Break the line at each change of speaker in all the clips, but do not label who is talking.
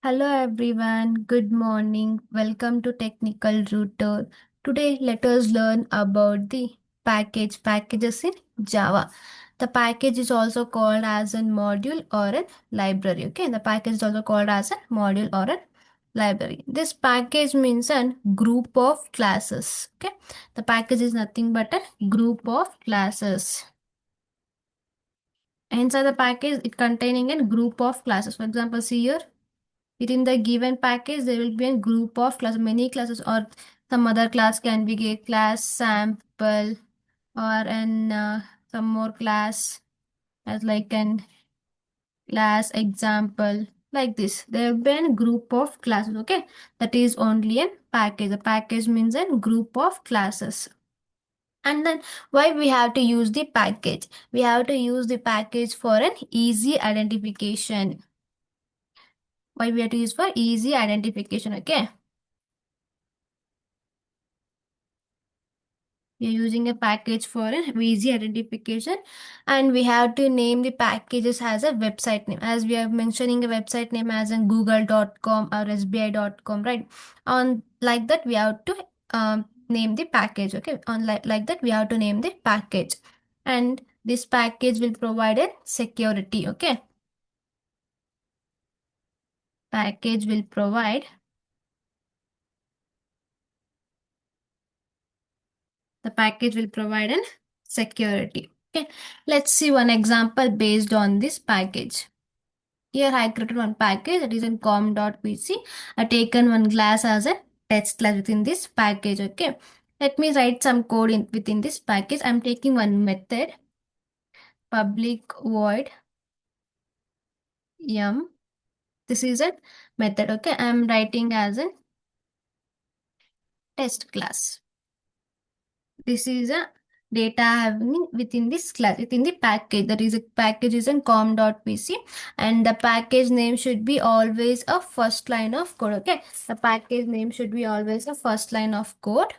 Hello everyone, good morning. Welcome to Technical Router. Today let us learn about the packages in Java. The package is also called as a module or a library. Okay, the package is also called as a module or a library. This package means a group of classes. Okay, the package is nothing but a group of classes. Inside the package, it containing a group of classes. For example, see here. Within the given package, there will be a group of classes, many classes, or some other class can be a class sample or an some more class as like an class example like this. There will be a group of classes. Okay, that is only a package. The package means a group of classes. And then why we have to use the package? We have to use the package for an easy identification. Why we have to use for easy identification? Okay. We are using a package for an easy identification, and we have to name the packages as a website name, as we are mentioning a website name as in google.com or sbi.com, right? On like that we have to name the package. Okay, on like that we have to name the package, and this package will provide a security. Okay, package will provide the package will provide an security. Okay, let's see one example based on this package. Here I created one package that is in com.pc. I taken one class as a test class within this package. Okay, let me write some code within this package. I'm taking one method, public void yum. This is a method. Okay, I'm writing as a test class. This is a data having within this class, within the package. That is a package is in com.pc, and the package name should be always a first line of code. Okay, the package name should be always a first line of code.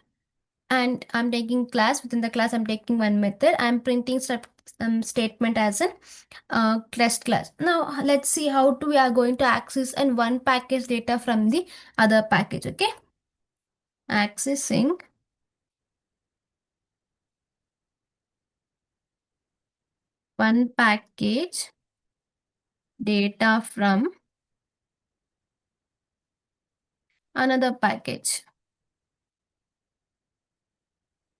And I'm taking class. Within the class I'm taking one method. I'm printing some statement as a test class. Now let's see how we are going to access and one package data from the other package. Okay, accessing one package data from another package.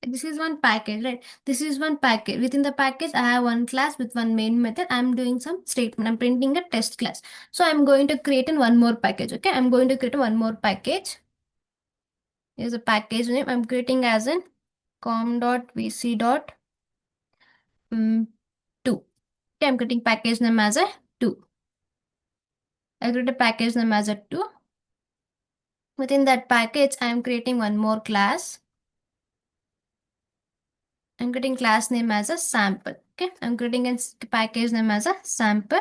This is one package, right? This is one package. Within the package, I have one class with one main method. I'm doing some statement. I'm printing a test class. So I'm going to create in one more package. Okay, I'm going to create one more package. Here's a package name. I'm creating as in com.vc.2. Okay, I'm creating package name as a 2. I create a package name as a 2. Within that package, I'm creating one more class. I'm getting class name as a sample. Okay, I'm creating a package name as a sample.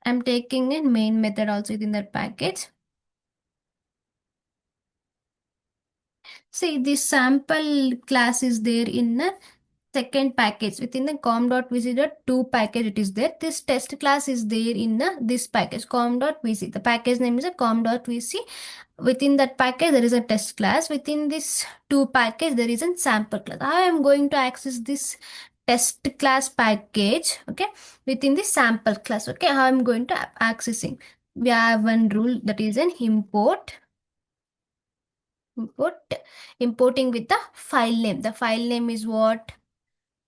I'm taking a main method also within that package. See, this sample class is there in the second package within the com.vc.2 package. It is there. This test class is there in this package com.vc. The package name is a com.vc. Within that package there is a test class. Within this 2 package there is a sample class. I am going to access this test class package. Okay, within the sample class. Okay, how I'm going to accessing. We have one rule, that is an importing with the file name. The file name is what?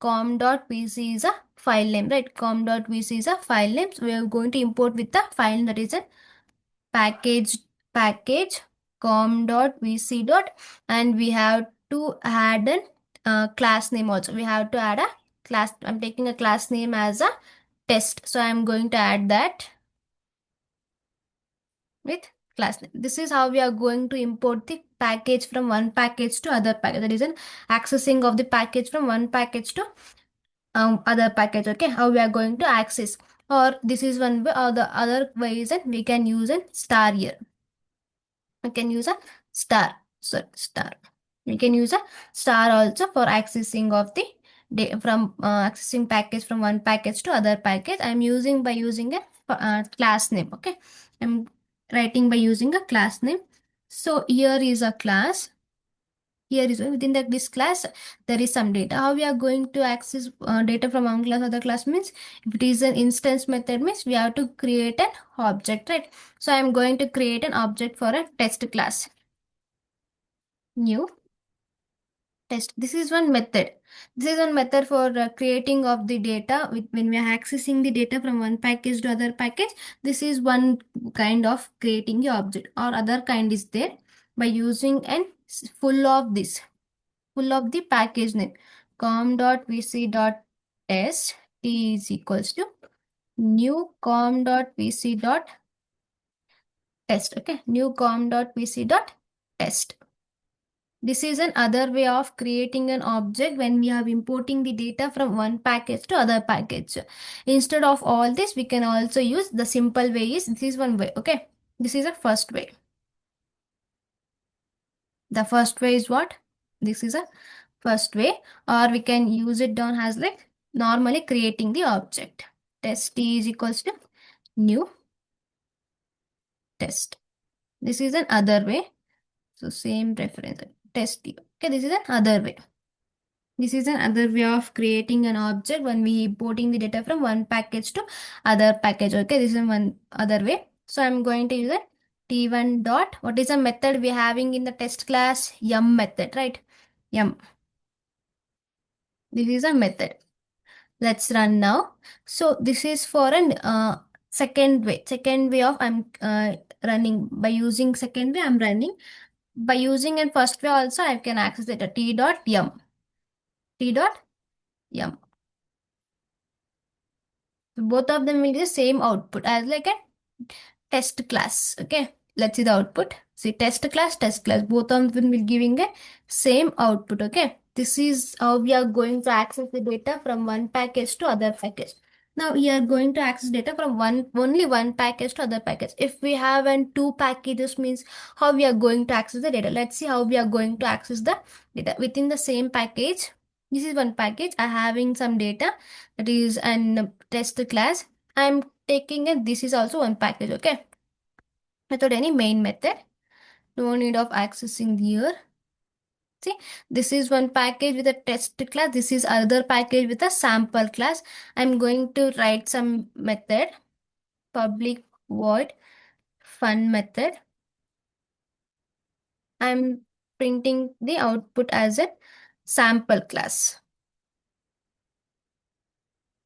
com.vc is a file name, right? Com.vc is a file name. So we are going to import with the file that is a package com.vc dot, and we have to add a class name also. We have to add a class. I'm taking a class name as a test. So I'm going to add that with class name. This is how we are going to import the package from one package to other package. That is an accessing of the package from one package to other package. Okay, how we are going to access, or this is one way, or the other way is that we can use a star here. We can use a star. Star. We can use a star also for accessing of the from accessing package from one package to other package. I'm using by using a class name. Okay, I'm writing by using a class name. So here is a class. Here is within this class, there is some data. How we are going to access data from one class other class means, if it is an instance method means we have to create an object, right? So I am going to create an object for a test class. New test. This is one method. This is one method for creating of the data when we are accessing the data from one package to other package. This is one kind of creating the object, or other kind is there by using an full of this, full of the package name com.vc.test. T is equals to new com.vc.test. Okay, new com.vc.test. This is another way of creating an object when we are importing the data from one package to other package. Instead of all this, we can also use the simple way is, this is one way. Okay, this is a first way. The first way is what? This is a first way, or we can use it down as like normally creating the object. Test T is equals to new test. This is an other way. So same reference. Test T. Okay, this is an other way. This is another way of creating an object when we importing the data from one package to other package. Okay, this is one other way. So I'm going to use a t1 dot. What is a method we having in the test class? Yum method, right? Yum. This is a method. Let's run now. So this is for an second way. Second way of I'm running by using second way. I'm running by using and first way also I can access it at t dot yum. T dot yum. So both of them will be the same output as like a test class. Okay, let's see the output. See test class, both of them will giving a same output. Okay, this is how we are going to access the data from one package to other package. Now we are going to access data from only one package to other package. If we have an two packages means how we are going to access the data. Let's see how we are going to access the data within the same package. This is one package. I having some data that is an test class. I'm taking it. This is also one package. Okay, without any main method. No need of accessing here. See, this is one package with a test class. This is other package with a sample class. I'm going to write some method. Public void fun method. I'm printing the output as a sample class.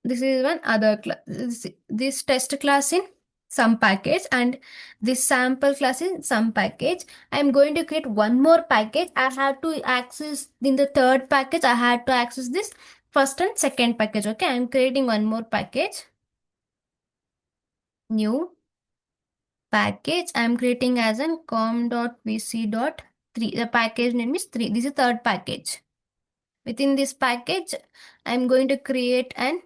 This is one other class. This test class in some package and this sample class in some package. I'm going to create one more package. I have to access in the third package. I had to access this first and second package. Okay, I'm creating one more package. New package. I'm creating as an com.vc.3. The package name is 3. This is third package. Within this package, I'm going to create an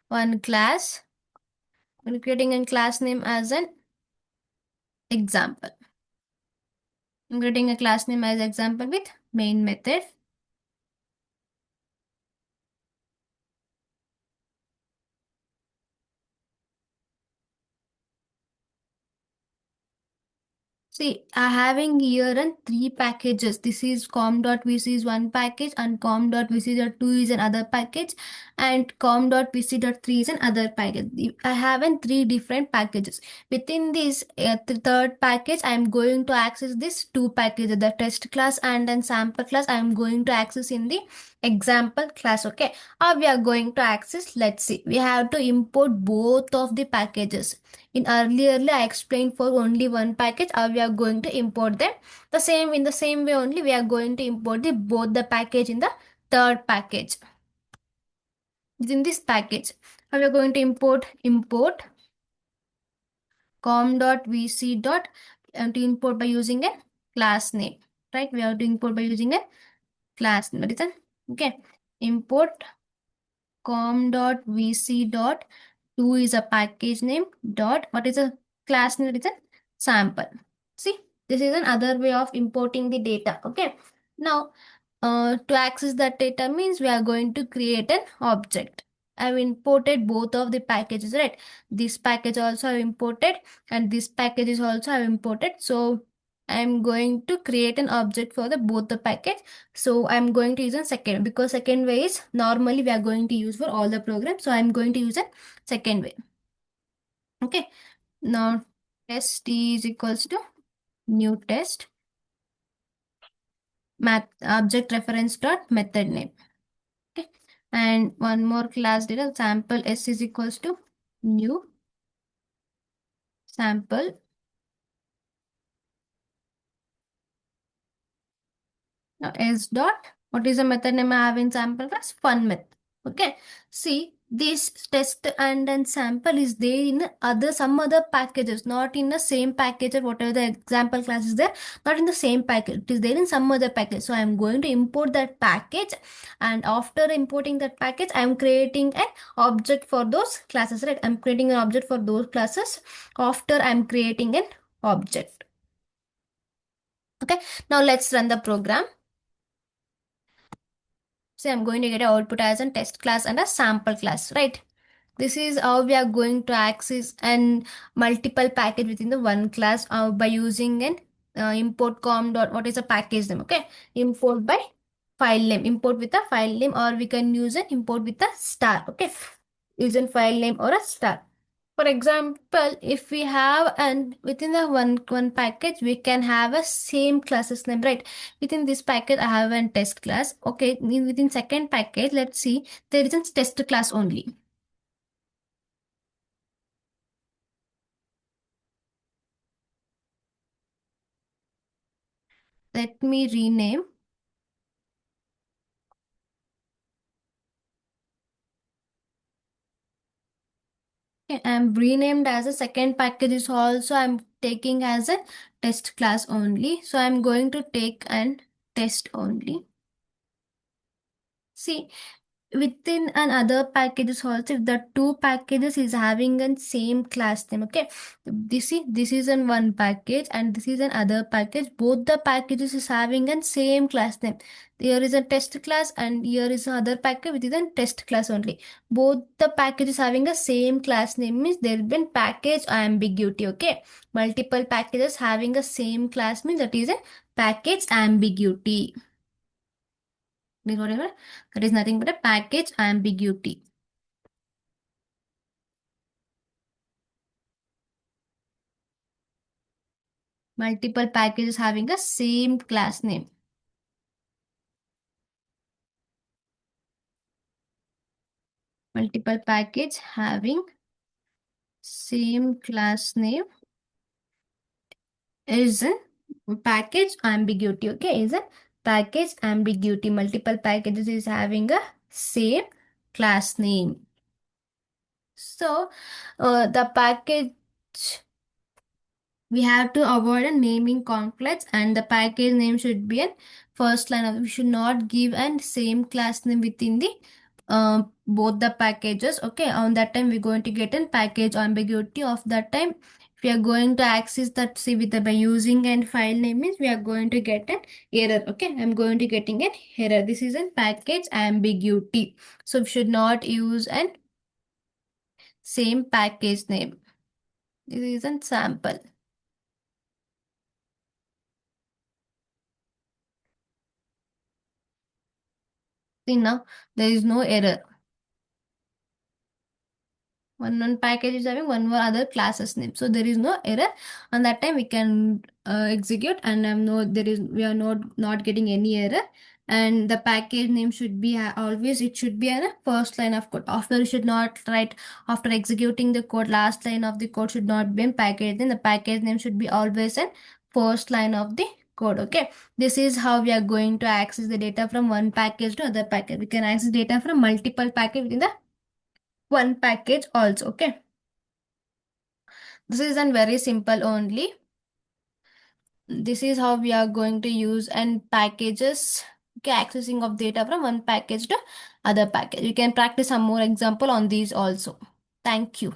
one class. I'm creating a class name as an example. I'm creating a class name as example with main method. See, I having here and three packages. This is com.vc is one package and com.vc.2 is another package and com.vc.3 is another package. I have in three different packages. Within this third package, I am going to access this two packages, the test class and then sample class. I am going to access in the example class. Okay, how we are going to access? Let's see. We have to import both of the packages. In earlierly, I explained for only one package how we are going to import them. In the same way only we are going to import the both the package in the third package. Within this package, how we are going to import com.vc dot and to import by using a class name. Right? We have to import by using a class name. Okay. Import com.vc.2 is a package name dot what is a class name, it is a sample. See, this is another way of importing the data. Okay, now to access that data means we are going to create an object. I've imported both of the packages, right? This package also I've imported and this package is also I've imported. So I'm going to create an object for the both the package. So I'm going to use a second, because second way is normally we are going to use for all the programs. So I'm going to use a second way. Okay. Now test is equals to new test math object reference dot method name. Okay. And one more class data sample s is equals to new sample. Now s dot, what is the method name I have in sample class? Fun method. Okay. See, this test and then sample is there in other some other packages, not in the same package or whatever the example class is there, not in the same package. It is there in some other package. So I'm going to import that package, and after importing that package, I'm creating an object for those classes, right? I'm creating an object for those classes after I'm creating an object. Okay. Now let's run the program. So I'm going to get an output as a test class and a sample class, right? This is how we are going to access and multiple package within the one class by using an import com dot what is a package name. Okay, import by file name, import with a file name, or we can use an import with a star. Okay, use a file name or a star. For example, if we have and within the one package, we can have a same classes name, right? Within this package, I have a test class. Okay, within second package, let's see, there is a test class only. Let me rename. Okay, I'm renamed as a second package is also I'm taking as a test class only. So I'm going to take an test only. See, within another packages also, if the two packages is having a same class name, okay, this is in one package and this is another package, both the packages is having a same class name. Here is a test class and here is another package which is a test class only. Both the packages having a same class name means there will be package ambiguity. Okay, multiple packages having a same class means that is a package ambiguity. Whatever, that is nothing but a package ambiguity. Multiple packages having a same class name. Multiple package having same class name is a package ambiguity. Okay, is a package ambiguity. Multiple packages is having a same class name. So the package, we have to avoid a naming conflicts, and the package name should be a first line of, we should not give an same class name within the both the packages. Okay, on that time we're going to get a package ambiguity. Of that time, if we are going to access that, see, with the by using and file name means we are going to get an error. Okay, I'm going to getting an error. This is a package ambiguity. So we should not use an same package name. This is a sample. See, now there is no error. One package is having one more other classes name, so there is no error. On that time we can execute, and no, there is, we are not getting any error. And the package name should be always, it should be a first line of code. After, you should not write after executing the code, last line of the code should not be in package. Then the package name should be always in first line of the code. Okay, this is how we are going to access the data from one package to other package. We can access data from multiple package within the one package also. Okay, this is a very simple only. This is how we are going to use and packages. Okay, accessing of data from one package to other package. You can practice some more example on these also. Thank you.